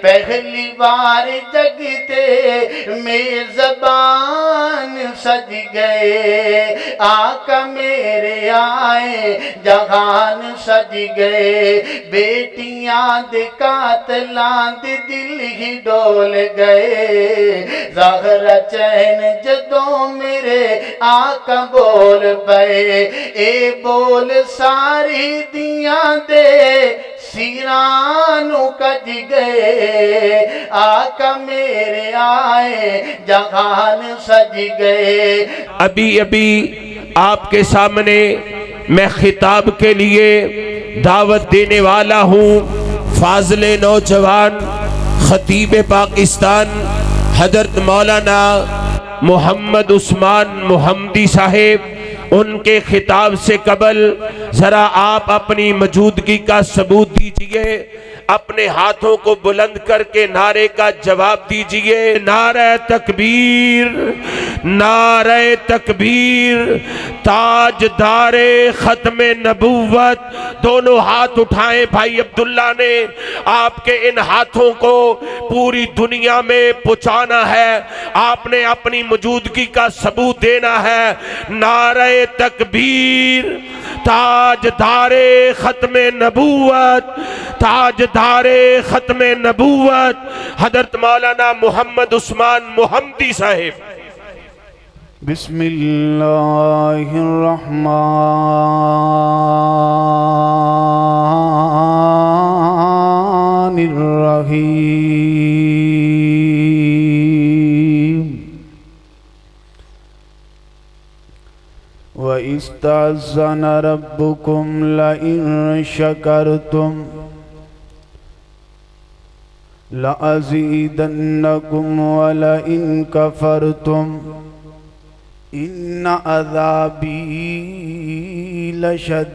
پہلی بار جگتے میں زبان سج گئے، آقا میرے آئے جہان سج گئے، بیٹیاں دے قاتلاں دے دل ہی ڈول گئے، زہرا چین جدوں میرے آقا بول پئے، اے بول ساری دیاں دے سیرانو کج گئے، آقا میرے آئے جہان سج گئے۔ ابھی آپ کے سامنے میں خطاب کے لیے دعوت دینے والا ہوں فاضل نوجوان خطیب پاکستان حضرت مولانا محمد عثمان محمدی صاحب۔ ان کے خطاب سے قبل ذرا آپ اپنی موجودگی کا ثبوت دیجئے، اپنے ہاتھوں کو بلند کر کے نعرے کا جواب دیجئے، نعرہ تکبیر، نعرہ تکبیر، تاجدار ختم نبوت۔ دونوں ہاتھ اٹھائیں بھائی عبداللہ نے، آپ کے ان ہاتھوں کو پوری دنیا میں پہنچانا ہے، آپ نے اپنی موجودگی کا ثبوت دینا ہے۔ نعرہ تکبیر، تاجدار ختم نبوت، تاجدار ختم نبوت حضرت مولانا محمد عثمان محمدی صاحب۔ بسم اللہ الرحمن الرحیم۔ وَإِسْتَأْذَنَ رَبُّكُمْ لَئِن شَكَرْتُمْ لَأَزِيدَنَّكُمْ وَلَئِن كَفَرْتُمْ إِنَّ عَذَابِي لَشَدِيدٌ۔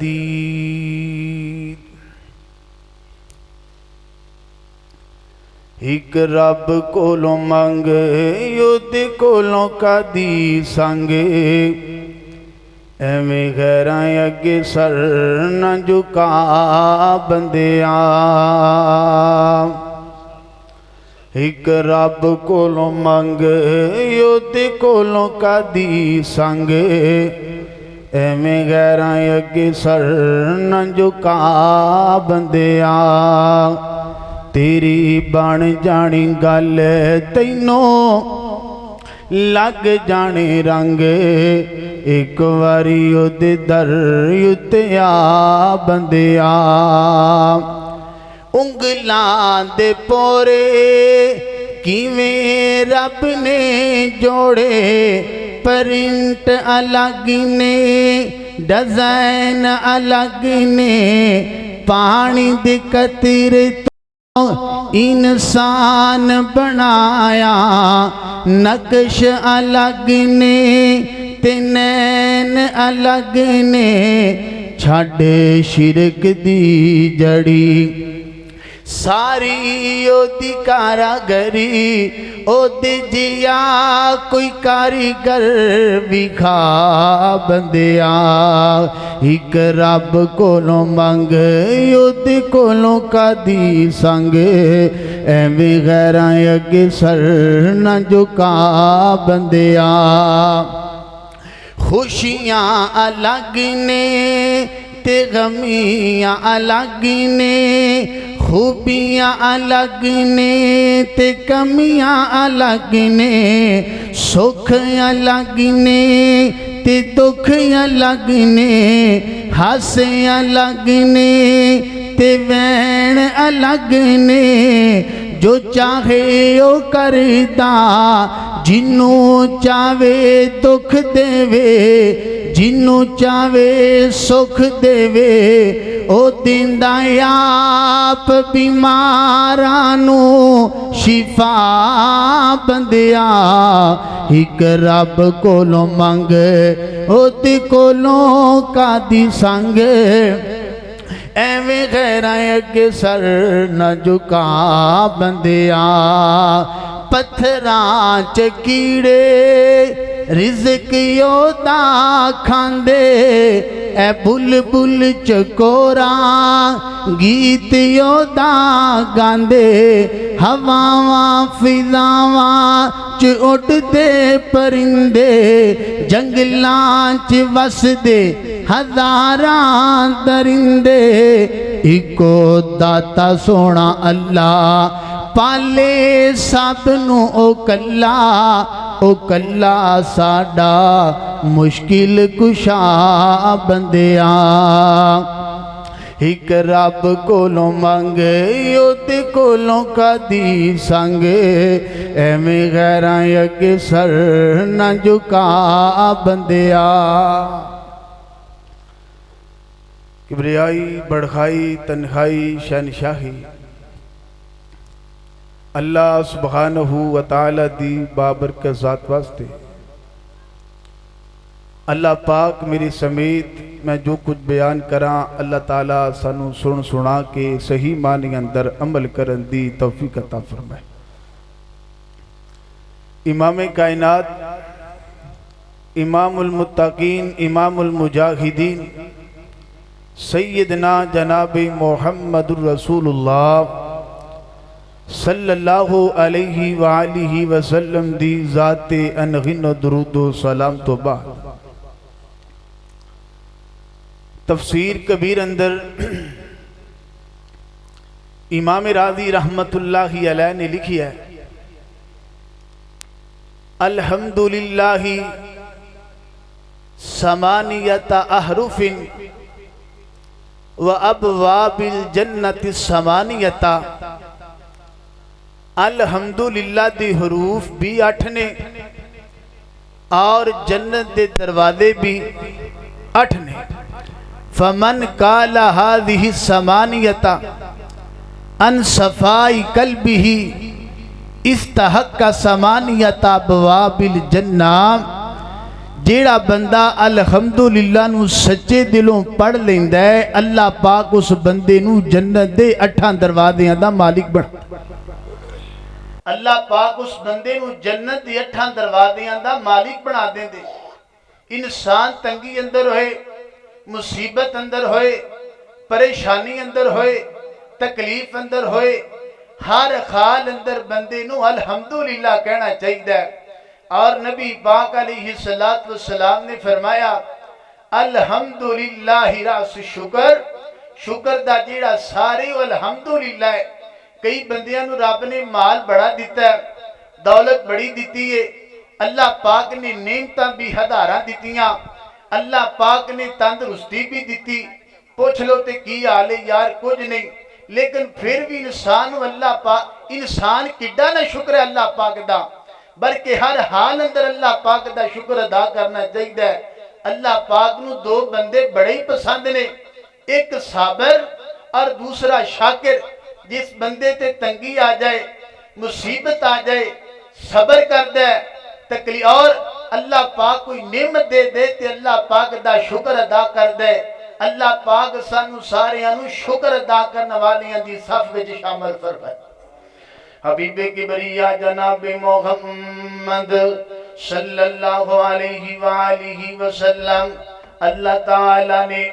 ایک رب کولوں منگے یود کولوں کا دی سنگے، ایویں غیراں اگے سر نہ جھکا بندیاں۔ ایک رب کولوں منگے یود کولوں کا دی سنگے، ایویں غیراں اگے سر نہ جھکا بندیاں۔ تیری بن جانی گل تینوں لگ جانے رنگ، ایک واری اودے در یتیا بندیا۔ انگلاں دے پورے کیویں رب نے جوڑے، پرنٹ الگ نے ڈیزائن الگ نے، پانی دے قطرے انسان بنایا، نقش الگ نے تے نین الگ نے، چھڑ شرک دی جڑی ساری او دی کاراگری، او دی جیا کوئی کاریگر بھی کھا بندیا۔ ایک رب کولوں منگ یود کولوں کا دی سنگ، ایویں غیراں اگے سر نہ جھکا بندیا۔ خوشیاں الگ نے تے غمیاں الگ نے، خوبیاں الگ نے تے کمیاں الگ نے، سکھ الگ نے تے دکھ الگ نے، ہاسے الگ نے تے وین الگ نے، جو چاہے او کردا، جنوں چاہے دکھ دے وے، جنوں چاہے سکھ دے وے، او دیندا آپ بیمارانو شفا بندیا۔ ایک رب کولوں منگ او دی کولوں کا دی سنگ، ایویں غیراں اگے سر نہ جھکا بندیا۔ پتھراں چ کیڑے رزق یودا کھاندے اے بلبل چکوراں گیت یودا گاندے ہواواں فضاواں چ اٹھدے پرندے جنگلاں چ وسدے ہزاراں درندے ایکو داتا سونا اللہ پالے سب نو او کلا ساڈا مشکل کشا بندیاں ایک رب کولوں منگ یود کولوں کدی سنگ ایویں غیراں اگے سر نہ جھکا بندیا کبریائی بڑخائی تنخائی شہنشاہی اللہ سبحانہ و تعالی دی بابرکت ذات واسطے اللہ پاک میری سمیت میں جو کچھ بیان کراں اللہ تعالیٰ سانو سنا کے صحیح معنی اندر عمل کرن دی توفیق عطا فرمائے امام کائنات امام المتقین امام المجاہدین سیدنا جناب محمد الرسول اللہ صلی اللہ علیہ وآلہ وسلم دی ذات انغن و درود و سلام تو بعد تفسیر کبیر اندر امام راضی رحمت اللہ علیہ نے لکھی ہے الحمدللہ ثمانیت احرف و ابواب الجنت ثمانیت الحمدللہ دی حروف بھی 8 نے اور جنت دے دروازے بھی 8 نے فمن قال هذه الثمانیت ان صفائی قلبہ استحق ثمانیت ابواب الجنہ جیڑا بندہ الحمدللہ نو سچے دلوں پڑھ لیندا ہے اللہ پاک اس بندے نو جنت دے 8 دروازیاں دا مالک بنا اللہ پاک اس بندے نو جنت دے 8 دروازیاں دا مالک بنا دیندے انسان تنگی اندر ہوئے مصیبت اندر ہوئے پریشانی اندر ہوئے تکلیف اندر ہوئے ہر حال اندر بندے نو الحمدللہ کہنا چاہیے اور نبی پاک علیہ السلام نے فرمایا الحمدللہ راس شکر دا جیڑا سارے الحمدللہ ہے کئی بندیاں نو رب نے مال بڑا دیتا ہے دولت بڑی دیتی ہے اللہ پاک نے نعمتاں بھی ہزاراں دیتیاں اللہ پاک نے تندرستی بھی دیتی پوچھ لو تے کی حال ہے یار کچھ نہیں لیکن پھر بھی انسان کڈا نہ شکر ہے اللہ پاک دا بلکہ ہر حال اندر اللہ پاک دا شکر ادا کرنا چاہیے اللہ پاک نو 2 بندے بڑے ہی پسند نے ایک صابر اور دوسرا شاکر جس بندے تے تنگی آ جائے مصیبت آ جائے صبر کر دے تکلیف اور اللہ پاک کوئی نعمت دے دے تے اللہ پاک دا شکر ادا کر دے اللہ پاک سانو سارے انو شکر ادا کرنے والیاں دی صف وچ شامل فرمائے حبیب کبریا جناب محمد صلی اللہ علیہ وآلہ وسلم اللہ تعالی نے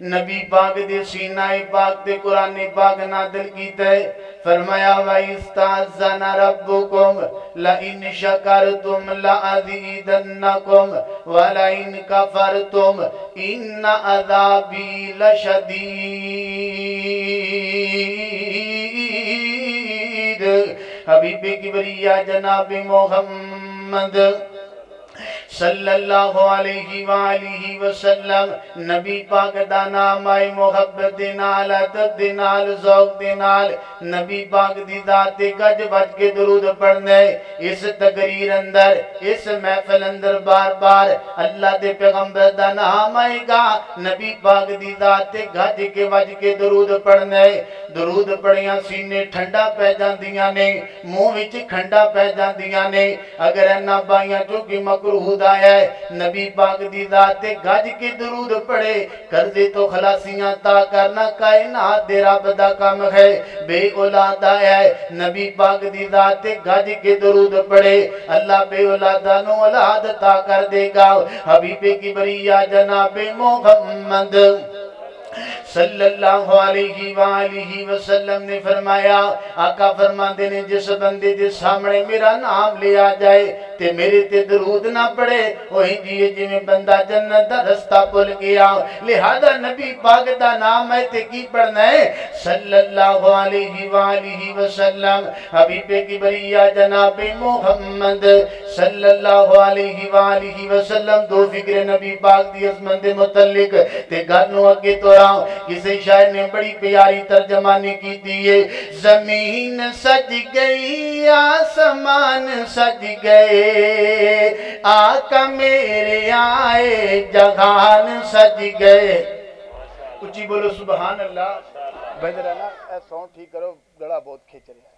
نبی پاک دے سینہ پاک دے قرآن پاک نادل کیتا ہے فرمایا وَإِسْتَعْزَنَ رَبُّكُمْ لَإِنْ شَكَرْتُمْ لَأَزِيدَنَّكُمْ وَلَإِنْ كَفَرْتُمْ إِنَّ عَذَابِي لَشَدِيدٌ حبیب کبریا جناب محمد صلی اللہ علیہ وآلہ وسلم نبی پاک دا نام آئے محبت دینال عدد دینال ذوق دینال نبی پاک دی ذات گج بج کے درود پڑھنے اس تقریر اندر اس محفل اندر بار بار اللہ دے پیغمبر دا نام آئے گا نبی پاک دی ذات گج کے بج کے درود پڑھنے درود پڑھیاں سینے ٹھنڈا پہ جاندیاں نے منہ وچ کھنڈا پہ جاندیاں نے اگر اینا بائیاں چونکہ مکروہ منگایا ہے نبی پاک دی ذات تے گج کے درود پڑھے قرضے تو خلاصیاں تا کرنا کائنات دے رب دا کام ہے بے اولاد آیا ہے نبی پاک دی ذات تے گج کے درود پڑھے اللہ بے اولادہ نو اولاد تا کر دے گا حبیب کبریا جناب محمد صلی اللہ علیہ وآلہ وسلم نے فرمایا آقا فرماندے نے جس بندے دے سامنے میرا نام لیا جائے تے میرے تے درود نہ پڑے وہی جیے جی میں بندہ جنت دا رستہ بھول گیا لہذا نبی پاک دا نام ہے تے کی پڑھنا ہے صلی اللہ علیہ وآلہ وسلم حبیب کبریا جناب محمد صلی اللہ علیہ وآلہ وسلم دو فکر نبی پاک دی عظمت دے متعلق تے گانوں اگے تو کسی شاعر نے بڑی پیاری ترجمانی کی دیئے زمین سج گئی آسمان سج گئے آقا میرے آئے جہان سج گئے اچھی بولو سبحان اللہ بہتر ہے نا اے ساؤنڈ ٹھیک کرو گڑا بہت کھینچ رہا ہے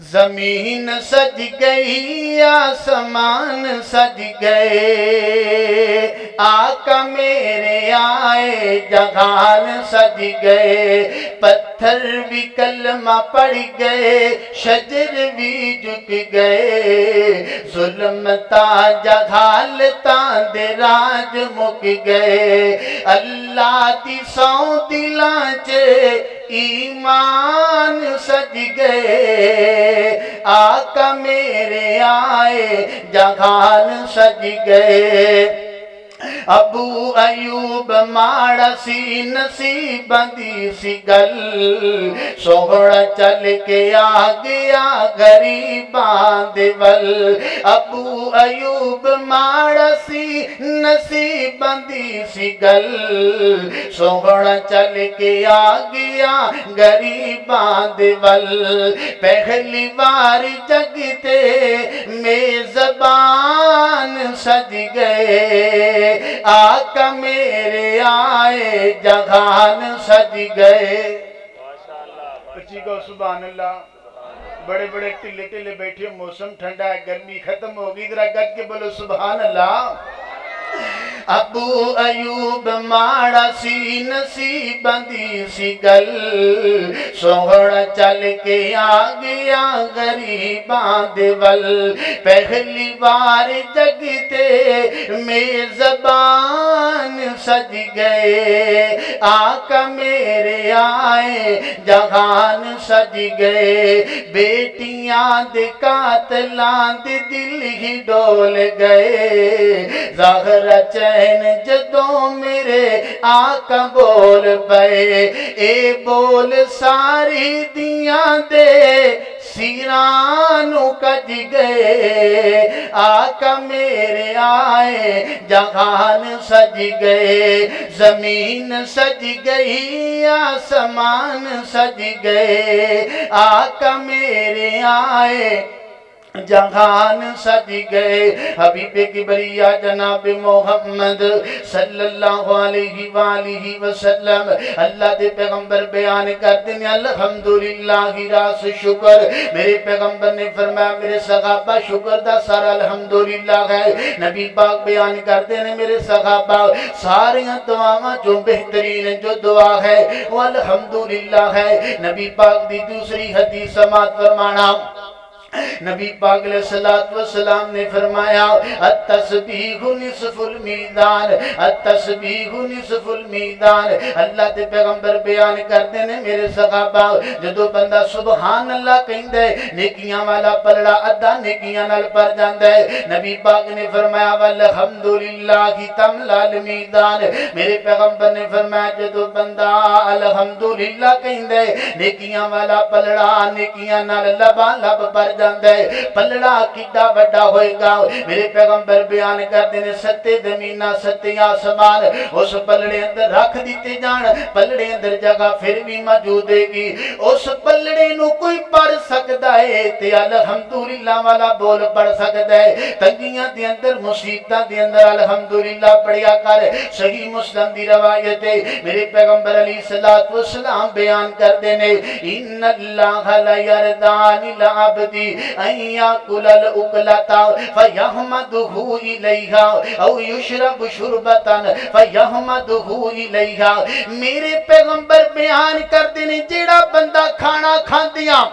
زمین سج گئی آسمان سج گئے آقا میرے آئے جہان سج گئے پتھر بھی کلمہ پڑھ گئے شجر بھی جھک گئے ظلم تا جہالتا دے راج مک گئے اللہ دی سو دلاں چے ایمان سج گئے آقا میرے آئے جہان سج گئے ابو ایوب ماڑا سی نصیب دی سی گل سوہڑا چل کے آ گیا غریباں دے ول ابو ایوب ماڑا سی نصیب دی سی گل سوہڑا چل کے آ گیا غریباں دے ول پہلی بار جگتے میزبان سج گئے آقا میرے آئے جہان سج گئے اچھی کو سبحان اللہ بڑے بڑے ٹلے ٹلے بیٹھے موسم ٹھنڈا ہے گرمی ختم ہوگی ذرا گج کے بولو سبحان اللہ ابو ایوب ماڑا سی نصیب دی سی گل سوہڑا چل کے آ گیا غریباں دے ول پہلی بار جگتے میزبان سج گئے آقا میرے آئے جہان سج گئے بیٹیاں دے قاتلاں دے دل ہی ڈول گئے ظاہرہ چین جدوں میرے آقا بول پئے اے بول ساری دیاں دے سیرانو کج گئے آقا میرے آئے جہان سج گئے زمین سج گئی آسمان سج گئے آقا میرے آئے جہان سج گئے حبیب کبریا جناب محمد صلی اللہ علیہ وآلہ وسلم اللہ دے پیغمبر بیان کرتے ہیں الحمدللہ راس شکر میرے پیغمبر نے فرمایا میرے صحابہ شکر دا سارا الحمدللہ ہے نبی پاک بیان کرتے ہیں میرے صحابہ ساری دعاواں جو بہترین جو دعا ہے وہ الحمدللہ ہے نبی پاک دی دوسری حدیث سماعت فرمانا نبی پاک علیہ السلام نے فرمایا التسبیح نصف المیدان التسبیح نصف المیدان اللہ دے پیغمبر بیان کرتے ہیں میرے صحابہ جدو بندہ سبحان اللہ کہندہ ہے نیکیاں والا پلڑا ادھا نیکیاں نال پر جاندہ ہے نبی پاک نے فرمایا والحمدللہ کی تملا المیدان میرے پیغمبر نے فرمایا جدو بندہ الحمدللہ کہندہ ہے نیکیاں والا پلڑا نیکیاں نال لبا لب پر جاندہ ہے پلڑا کیڈا وڈا ہوئے گا میرے پیغمبر بیان کرتے ہیں ستے زمینہ ستے آسمان اس پلڑے اندر رکھ دیتے جان پلڑے اندر جگہ پھر بھی موجود ہے گی اس پلڑے نو کوئی پڑھ سکتا ہے تے الحمدللہ والا بول پڑھ سکتا ہے تنگیاں دے اندر مصیبتاں دے اندر الحمدللہ پڑھیا کر صحیح مسلم دی روایت ہے میرے پیغمبر علیہ السلام بیان کرتے ہیں ان اللہ لا یردان العبدی ان یاکل الاکلتا فیحمدہ الیہا او یشرب شربتا فیحمدہ الیہا۔ میرے پیغمبر بیان کردے نے جیڑا بندہ کھانا کھاندیاں،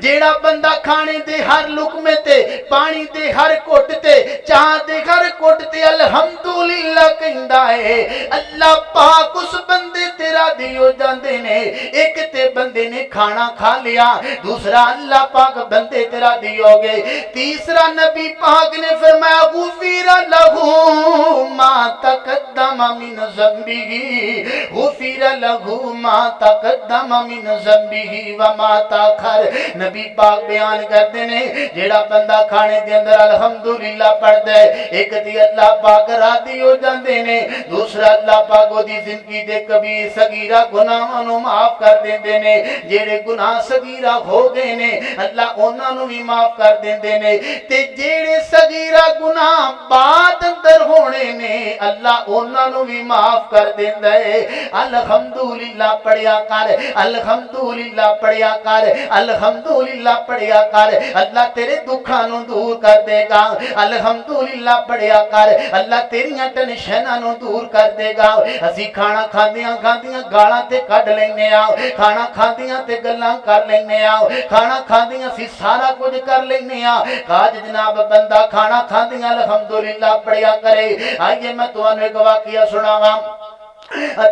جیڑا بندہ کھانے دے ہر لقمے تے، پانی دے ہر کوٹ تے، چاہ دے ہر کوٹ تے الحمدللہ کہندا ہے، اللہ پاک اس بندے تیرا دیو جاندے نے۔ ایک تے بندے نے کھانا کھا لیا، دوسرا اللہ پاک بندے تیرا دیو گے، تیسرا نبی پاک نے فرمایا غفر لہو ما تقدم من ذنبہ، غفر لہو ما تقدم من ذنبہ وما تاخر۔ نبی پاک بیان کرتے نے جیڑا بندہ کھانے دے اندر الحمدللہ پڑھ دے، ایک دی اللہ پاک راضی ہو جاندے نے، دوسرا اللہ پاک وہ دی زندگی دے کبھی صغیرہ گناہاں نو معاف کر دیندے نے، جیڑے گناہ صغیرہ ہو گئے نے اللہ انہاں نو بھی معاف کر دیندے نے، تے جیڑے صغیرہ گناہ بعد اندر ہونے نے اللہ انہاں نو بھی معاف کر دیندا ہے۔ الحمدللہ پڑھیا کر، الحمدللہ پڑھیا کر، الحمدللہ پڑھیا کر، اللہ تیرے دکھاں نو دور کر دے گا۔ الحمدللہ پڑھیا کر، اللہ تیریاں ٹینشناں نو دور کر دے گا۔ اسی کھانا کھاندیاں کھاندیاں گالاں تے کڈ لینے آ، کھانا کھاندیاں تے گلاں کر لینے آ، کھانا کھاندیاں سی سارا کچھ کر لینے آ۔ کاج جناب بندہ کھانا کھاندیاں الحمدللہ پڑھیا کرے۔ آئیے میں تانوں ایک واقعہ سناواں،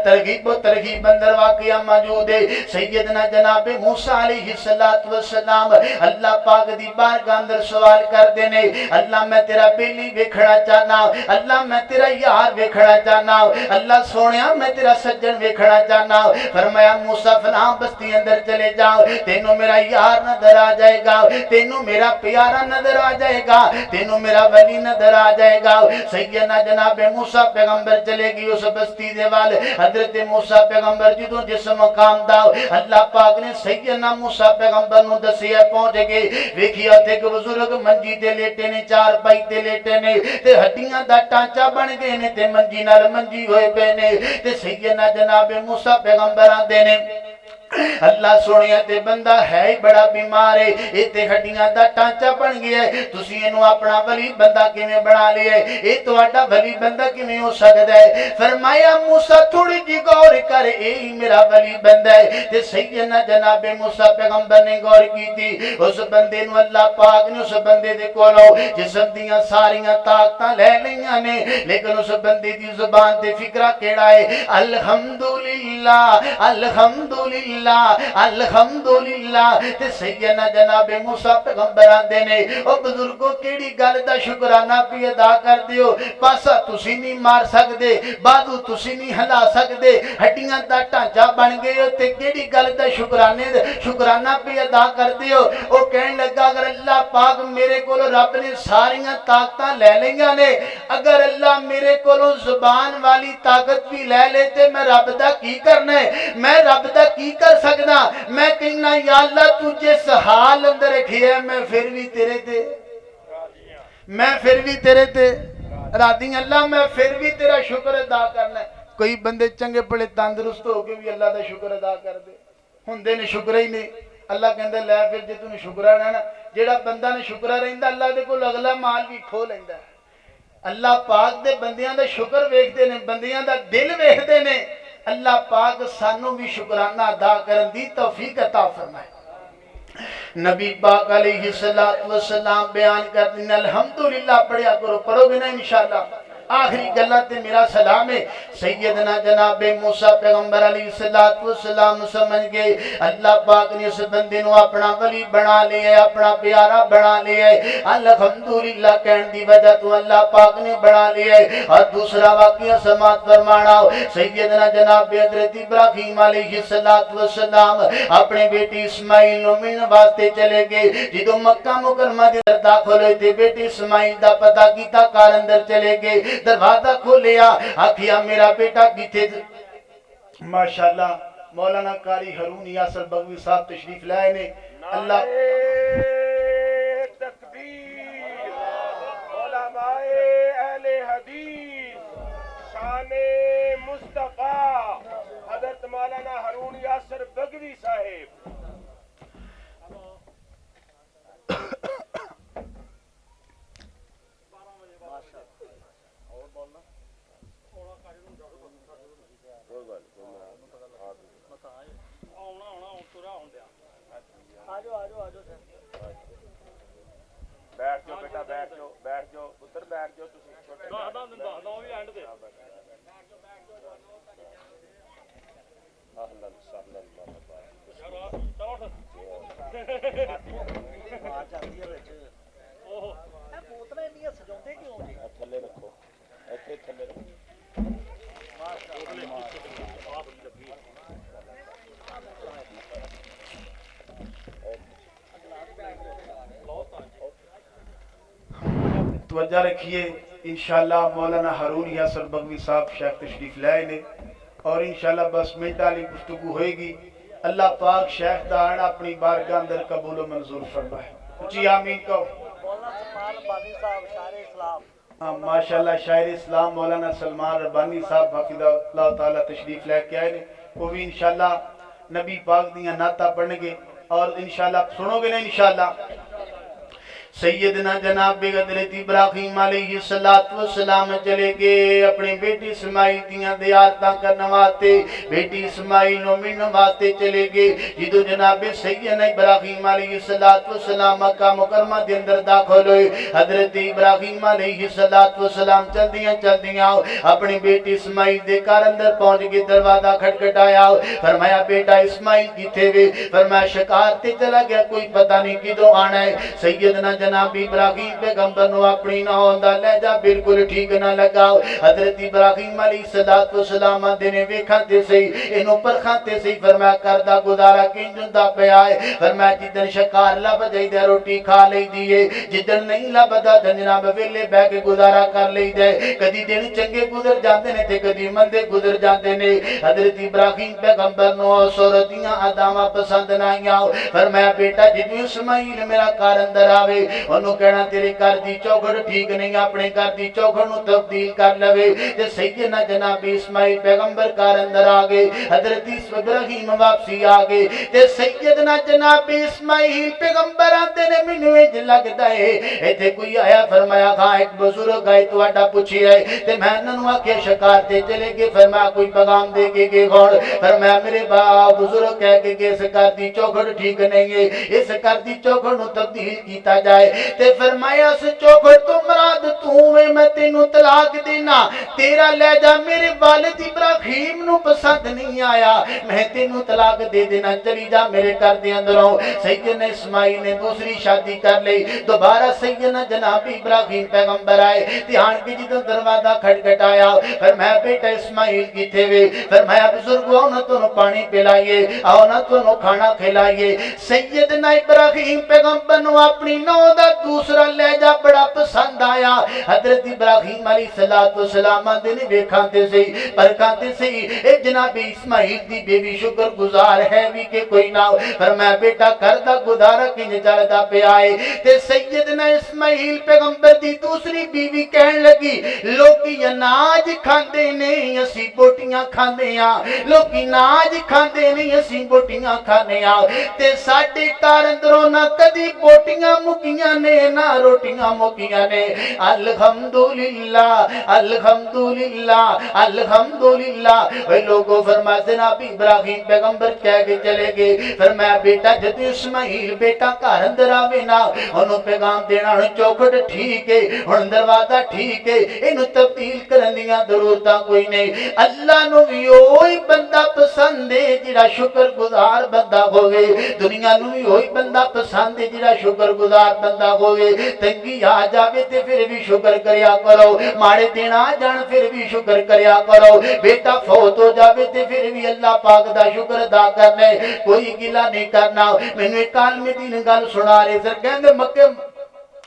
ترغیب و ترغیب اندر واقعہ موجود ہے۔ سیدنا جناب موسیٰ علیہ السلام اللہ پاک دی بارگاہ اندر سوال کر دینے، اللہ میں تیرا بیلی ویکھنا چاہنا، اللہ میں تیرا یار ویکھنا چاہنا، اللہ سونیا میں تیرا سجن ویکھنا چاہنا۔ فرمایا موسیٰ فلاں بستی اندر چلے جاؤ، تینوں میرا یار نظر آ جائے گا، تینوں میرا پیارا نظر آ جائے گا، تینوں میرا ولی نظر آ جائے گا۔ سیدنا جناب موسیٰ پیغمبر چلے گی اس بستی دے وال۔ حضرت موسیٰ پیغمبر جدوں جس مقام دا اللہ پاک نے سیدنا موسیٰ پیغمبر نو دسیا پہنچ گئے، ویکھیا تے کہ بزرگ منجی تے لیٹے نے، چار پائی تے لیٹے نے، تے ہڈیاں دا ٹانچا بن گئے نے، تے منجی نال منجی ہوئے پے نے، تے سیدنا جناب موسیٰ پیغمبر آندے نے اللہ سنیا تے بندہ ہے ہی بڑا بیمار ہے، اے تے ہڈیاں دا ٹانچا بن گیا ہے، تسی اینو اپنا ولی بندہ کیویں بنا لیا ہے، اے تہاڈا ولی بندہ کیویں ہو سکدا ہے؟ فرمایا موسیٰ تھوڑی جی غور کر، اے ہی میرا ولی بندہ ہے۔ تے سیدنا جناب موسیٰ پیغمبر نے غور کیتی، اس بندے نو اللہ پاک نے اس بندے دے کولوں جسم دیاں ساریاں طاقتاں لے لیاں نے، لیکن اس بندے دی زبان تے فکرہ کیڑا ہے؟ الحمدللہ الحمدللہ الحمدللہ۔ تے سیدنا جناب موسیٰ پیغمبر آندے نے، او بزرگوں کیڑی گل دا شکرانہ پی ادا کر دیو، پاسا تسی نہیں مار سکدے، بازو تسی نہیں ہلا سکدے، ہڈیاں دا ٹانچا بن گئے ہو تے کیڑی گل دا شکرانہ پی ادا کر دیو۔ او کہن لگا اگر اللہ پاک میرے کولوں رب نے ساریاں طاقتاں لے لیاں نے، اگر اللہ میرے کولوں زبان والی طاقت بھی لے لے تے میں رب دا کی کرنا ہے؟ میں رب دا کی کر سکنا؟ میں کہنا یا اللہ تو جس حال اندر رکھیا ہے میں پھر بھی تیرے تے راضی ہوں اللہ، میں پھر بھی تیرا شکر ادا کرنا ہے۔ کوئی بندے چنگے بڑے تندرست ہو کے بھی اللہ دا شکر ادا کر دے، ہوندے نے شکر ہی نہیں۔ اللہ کہندا لے پھر جے تو شکرا رہنا، جیڑا بندہ نے شکرا رہندا اللہ دے کول اگلا مال بھی کھو لیندا ہے۔ اللہ پاک دے بندیاں دا شکر ویکھدے نے، بندیاں دا دل ویکھدے نے۔ اللہ پاک سانوں بھی شکرانہ ادا کرن دی توفیق عطا فرمائے۔ نبی پاک علیہ السلام بیان کرتے ہیں الحمدللہ پڑھیا کرو، پڑھو گے نا انشاءاللہ؟ آخری گلہ تے میرا سلام ہے۔ سیدنا جناب موسیٰ پیغمبر علیہ السلام سمجھ گئے اللہ پاک نے اس بندے نو اپنا ولی بنا لیا ہے، اپنا پیارا بنا لیا ہے۔ الحمدللہ کہن دی وجہ تو اللہ پاک نے بنا لیا ہے۔ اور دوسرا واقعہ سماعت فرمانا، سیدنا جناب حضرت ابراہیم علیہ السلام اپنے بیٹی اسماعیل نو ملن واسطے چلے گئے۔ جدو مکہ مکرمہ دے داخل ہوئے تھے، بیٹی اسماعیل دا پتہ کیتا، کار اندر چلے گئے، دروازہ کھولیا، آکھیا میرا بیٹا کیتے؟ ماشاءاللہ مولانا قاری ہارون یاسر بغوی صاحب تشریف لائے نے۔ اللہ تکبیر، علماء اہل حدیث، شان مصطفیٰ حضرت مولانا ہارون یاسر بغوی صاحب۔ بیٹھ جاؤ بیٹا بیٹھ جاؤ پتر بیٹھ جاؤ تسی چھوٹے تھلے رکھو ایتھے تھلے رکھو توجہ رکھیے انشاءاللہ مولانا ہارون یاسر بغوی صاحب شیخ تشریف لائے نے اور انشاءاللہ بس منٹ والی گفتگو ہوئے گی اللہ پاک شیخ دان اپنی بارگاہ اندر قبول و منظور فرمائے جی آمین کہو ماشاءاللہ شاعر اسلام مولانا سلمان ربانی صاحب حفظہ اللہ تعالیٰ تشریف لے کے آئے نے وہ بھی انشاءاللہ نبی پاک دیاں نعتاں پڑھیں گے اور انشاءاللہ سنو گے نا انشاءاللہ سیدنا جناب حضرت ابراہیم علیہ السلام چلے گئے اپنی بیٹی اسماعیل دیاں دیارتاں کرنے واسطے بیٹی اسماعیل نو ملنے واسطے چلے گئے جدو جناب سیدنا ابراہیم علیہ السلام مکہ مکرمہ دے اندر داخل ہوئے حضرت ابراہیم علیہ السلام چل دیاں اپنی بیٹی اسماعیل دے کار اندر پہنچ کے دروازہ کھٹکھٹایا فرمایا بیٹا اسماعیل کیتے ہوئے فرمایا شکار تے چلا گیا کوئی پتہ نہیں کدوں آنا ہے سیدنا جناب ابراہیم پیغمبر نو اپنی نہ ہوندا لہجہ بالکل ٹھیک نہ لگا حضرت ابراہیم علیہ السلام دینے ویکھاں تے صحیح اینو پرکھاں تے صحیح فرمایا کردا گزارا کنجندا پیا ہے فرمایا جدن شکار لب جائی دے روٹی کھا لئی دیے جدن نہیں لبدا تے جناب ویلے بیٹھ کے گزارا کر لئی دے کدی دن چنگے گزر جاندے نے تے کدی مندے گزر جاندے نے حضرت ابراہیم پیغمبر نو سورتیاں اداواں پسند نہ آئیاں فرمایا بیٹا جدوں اسماعیل میرا کار اندر آوے انہوں کہنا تیرے گھر دی چوکھڑ ٹھیک نہیں اپنے گھر دی چوکھڑ نو تبدیل کر لوے تے سیدنا جناب اسماعیل پیغمبر کار اندر آگے حضرت ابراہیم واپسی آگے تے سیدنا جناب اسماعیل پیغمبر آتے نے مینوں انج لگدا ہے ایتھے کوئی آیا فرمایا ہاں ایک بزرگ آئے تواڈا پوچھیا ہے تے میں انہاں نوں آکھیا شکار تے چلے گئے فرمایا کوئی پیغام دے کے گئے کون فرمایا میرے باپ بزرگ کہہ کے گئے اس گھر دی چوکھڑ ٹھیک نہیں ہے اس گھر دی چوکھڑ نو تبدیل کیتا جائے تے فرمایا اس چوکھڑ تو مراد تو میں تینوں طلاق دینا تیرا لہجہ میرے والد ابراہیم نو پسند نہیں آیا میں تینوں طلاق دے دینا چلی جا میرے گھر دے اندروں سیدنا اسماعیل نے دوسری شادی کر لئی دوبارہ سیدنا جناب ابراہیم پیغمبر آئے دھیان کے جدوں دروازہ کھٹکھٹایا فرمایا بیٹا اسماعیل کیتے وے فرمایا بزرگو آؤ نہ تانوں پانی پلائیے آؤ نہ تانوں کھانا کھلائیے سیدنا ابراہیم پیغمبر نو اپنی نو دا دوسرا لہجہ بڑا پسند آیا حضرت ابراہیم علیہ السلام دے نے ویکھاں تے سی پرکھاں تے سی اے جناب اسماعیل دی بیوی شکر گزار ہے وی کہ کوئی نہ فرمایا بیٹا کر دا گزارا کنج چلدا پیا ہے تے سیدنا اسماعیل پیغمبر دی دوسری بیوی کہن لگی لوکی اناج کھاندے نہیں اسی بوٹیاں کھاندے ہاں لوکی اناج کھاندے نہیں اسی بوٹیاں کھاندے ہاں تے ساڈے گھر اندروں نہ کدی بوٹیاں مکیاں نے نہ روٹیاں مکیاں نے الحمدللہ الحمدللہ الحمدللہ اے لوگوں فرمایا جناب ابراہیم پیغمبر کہہ کے چلے گئے فرمایا بیٹا جد اسماعیل بیٹا گھر اندر آوے نا انہوں پیغام دینا چوکھٹ ٹھیک ہے ہن دروازہ ٹھیک ہے اینو تبدیل کرن دیاں ضرورتاں کوئی نہیں اللہ نو وی اوہی بندہ پسند ہے جڑا شکر گزار بندہ ہوے دنیا نو وی اوہی بندہ پسند ہے جڑا شکر گزار بندہ ہوے تنگی آ جاوے تے پھر بھی شکر کریا کرو ماڑے دن آ جان پھر بھی شکر کریا کرو بیٹا فوت ہو جاوے تے پھر بھی اللہ پاک دا شکر ادا کرنا کوئی گلہ نہیں کرنا مینوں ایک عالم دین گل سنا رہے سر کہندے مکے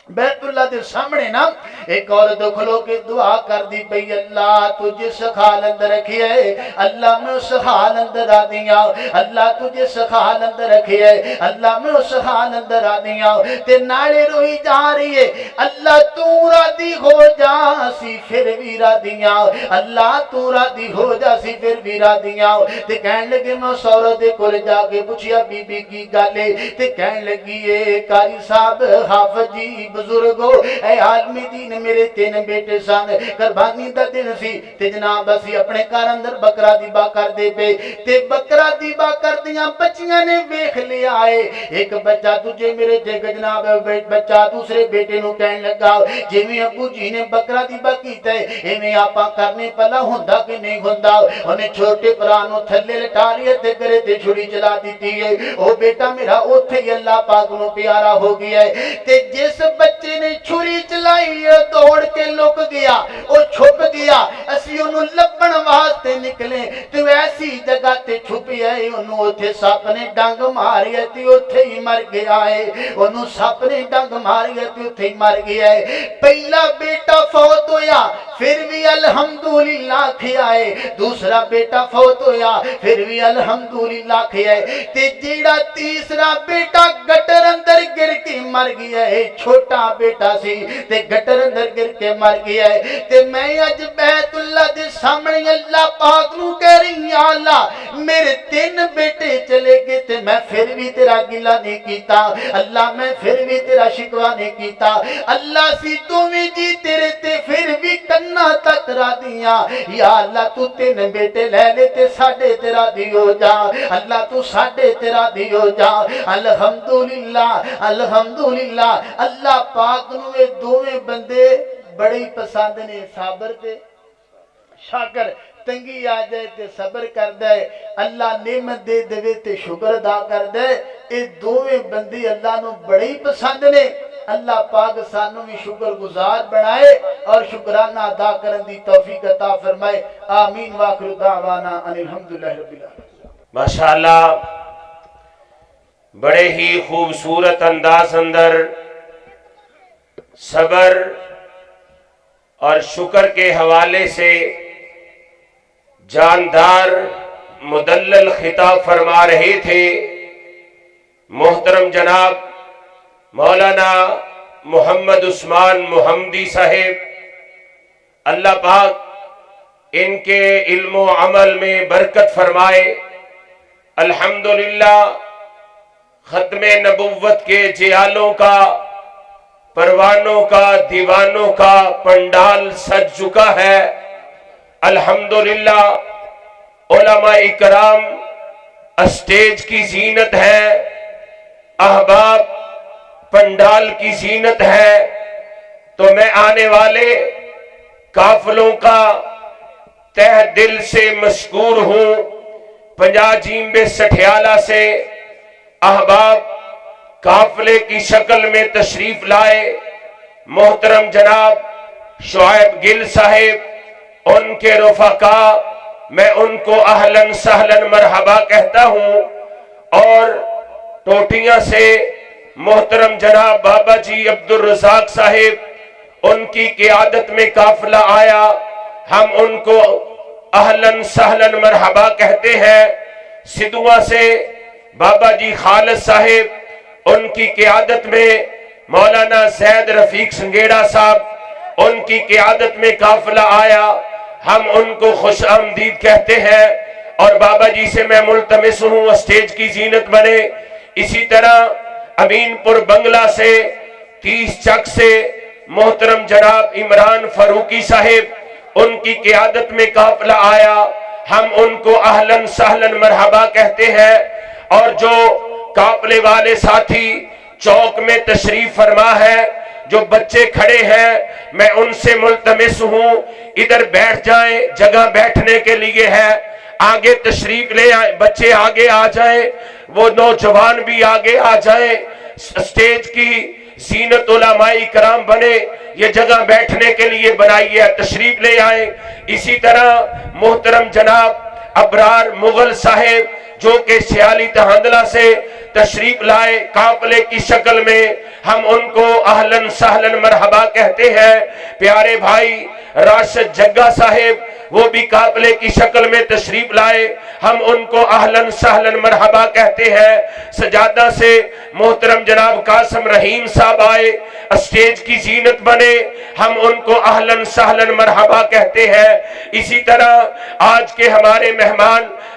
بیت اللہ دے سامنے نا ایک عورت کھلو کے دعا کر دی پئی اللہ تجھے سخال اندر رکھی ہے اللہ میں اس حال اندر آ دیا اللہ تجھے سخال اندر رکھی ہے اللہ میں اس حال اندر آ دیا تے ناڑے روئی جا رہی ہے اللہ تو راضی ہو جا سی پھر بھی راضیاں اللہ تو راضی ہو جا سی پھر بھی راضیاں تے کہن لگے میں سورہ دے کول جا کے پوچھیا بی بی کی گل ہے تے کہن لگی اے قاری صاحب حافظ جی بزرگو اے عالمی دین میرے 3 بیٹے سن قربانی دا دن سی تے جناب اسی اپنے گھر اندر بکرا دیبا کر دے پے تے بکرا دیبا کر دیاں بچیاں نے ویکھ لیا ہے ایک بچہ تجھے میرے جے جناب بچہ دوسرے بیٹے نو کہن لگا جویں ابو جی نے بکرا دیبا کیتا ہے ایویں آپاں کرنے پلا ہوندا کہ نہیں ہوندا انہیں چھوٹے بھرا نو تھلے لٹا لیا تے گرے تے چھری چلا دیتی ہے او بیٹا میرا اوتھے ہی اللہ پاک نو پیارا ہو گیا ہے تے جس بچے نے چھری چلائی دوڑ کے لک گیا او چھپ گیا اسی انہوں لبن واسطے نکلے تو ایسی جگہ تے چھپی ہے انہوں اوتھے سپ نے ڈنگ ماری ہے تے اوتھے ہی مر گیا ہے انہوں سپ نے ڈنگ ماری ہے تے اوتھے ہی مر گیا ہے پہلا بیٹا فوت ہویا پھر بھی الحمدللہ کھیا ہے دوسرا بیٹا فوت ہویا پھر بھی الحمدللہ کھیا ہے تے جیڑا تیسرا بیٹا گٹر اندر گر کے مر گیا ہے چھوٹا بیٹا سی تے گٹر اندر گر کے مر گیا ہے تے میں اج بیت اللہ دے سامنے اللہ پاک نو کہہ رہی ہاں اللہ میرے 3 بیٹے چلے گئے تے میں پھر بھی تیرا گلہ نہیں کیتا اللہ میں پھر بھی تیرا شکوہ نہیں کیتا اللہ سی تو میں جی تیرے تے پھر بھی کنا تک را دیا یا اللہ تو 3 بیٹے لے لے تے ساڑھے تیرا دی ہو جا اللہ تو ساڑھے تیرا دی ہو جا الحمدللہ الحمدللہ اللہ پاک نو یہ دوویں بندے بڑے ہی پسند نے صابر تے شاکر تنگی آ جائے تے صبر کر دے اللہ نعمت دے دے تے شکر ادا کر دے اے دوویں بندے اللہ نو بڑے ہی پسند نے اللہ پاک سانو بھی شکر گزار بنائے اور شکرانہ ادا کرن دی توفیق عطا فرمائے آمین واخر دعوانا ان الحمدللہ رب العالمین ماشاءاللہ بڑے ہی خوبصورت انداز اندر صبر اور شکر کے حوالے سے جاندار مدلل خطاب فرما رہے تھے محترم جناب مولانا محمد عثمان محمدی صاحب اللہ پاک ان کے علم و عمل میں برکت فرمائے الحمدللہ ختم نبوت کے جیالوں کا پروانوں کا دیوانوں کا پنڈال سج چکا ہے الحمدللہ علماء اکرام اسٹیج کی زینت ہے احباب پنڈال کی زینت ہے تو میں آنے والے قافلوں کا تہ دل سے مشکور ہوں پنجا جیمبے سٹھیالہ سے احباب قافلے کی شکل میں تشریف لائے محترم جناب شعیب گل صاحب ان کے رفقا میں ان کو اہلاً سہلاً مرحبا کہتا ہوں اور ٹوٹیاں سے محترم جناب بابا جی عبدالرزاق صاحب ان کی قیادت میں قافلہ آیا ہم ان کو اہلاً سہلاً مرحبا کہتے ہیں سدھواں سے بابا جی خالد صاحب ان کی قیادت میں مولانا زید رفیق سنگیڑا صاحب ان کی قیادت میں قافلہ آیا ہم ان کو خوش آمدید کہتے ہیں اور بابا جی سے میں ملتمس ہوں اسٹیج کی زینت بنے اسی طرح امین پور بنگلہ سے 30 چک سے محترم جناب عمران فاروقی صاحب ان کی قیادت میں قافلہ آیا ہم ان کو اہلاً سہلاً مرحبا کہتے ہیں اور جو قافلے والے ساتھی چوک میں تشریف فرما ہے جو بچے کھڑے ہیں میں ان سے ملتمس ہوں ادھر بیٹھ جائیں جگہ بیٹھنے کے لیے ہے آگے تشریف لے آئیں بچے آگے آ جائیں وہ نوجوان بھی آگے آ جائیں اسٹیج کی زینت علماء کرام بنے یہ جگہ بیٹھنے کے لیے بنائی ہے تشریف لے آئیں اسی طرح محترم جناب ابرار مغل صاحب جو کہ سیالی تہندلہ سے تشریف لائے قافلے کی شکل میں ہم ان کو اہلاً سہلاً مرحبا کہتے ہیں پیارے بھائی راشد جگہ صاحب وہ بھی قافلے کی شکل میں تشریف لائے ہم ان کو اہلاً سہلاً مرحبا کہتے ہیں سجادہ سے محترم جناب قاسم رحیم صاحب آئے اسٹیج کی زینت بنے ہم ان کو اہلاً سہلاً مرحبا کہتے ہیں اسی طرح آج کے ہمارے مہمان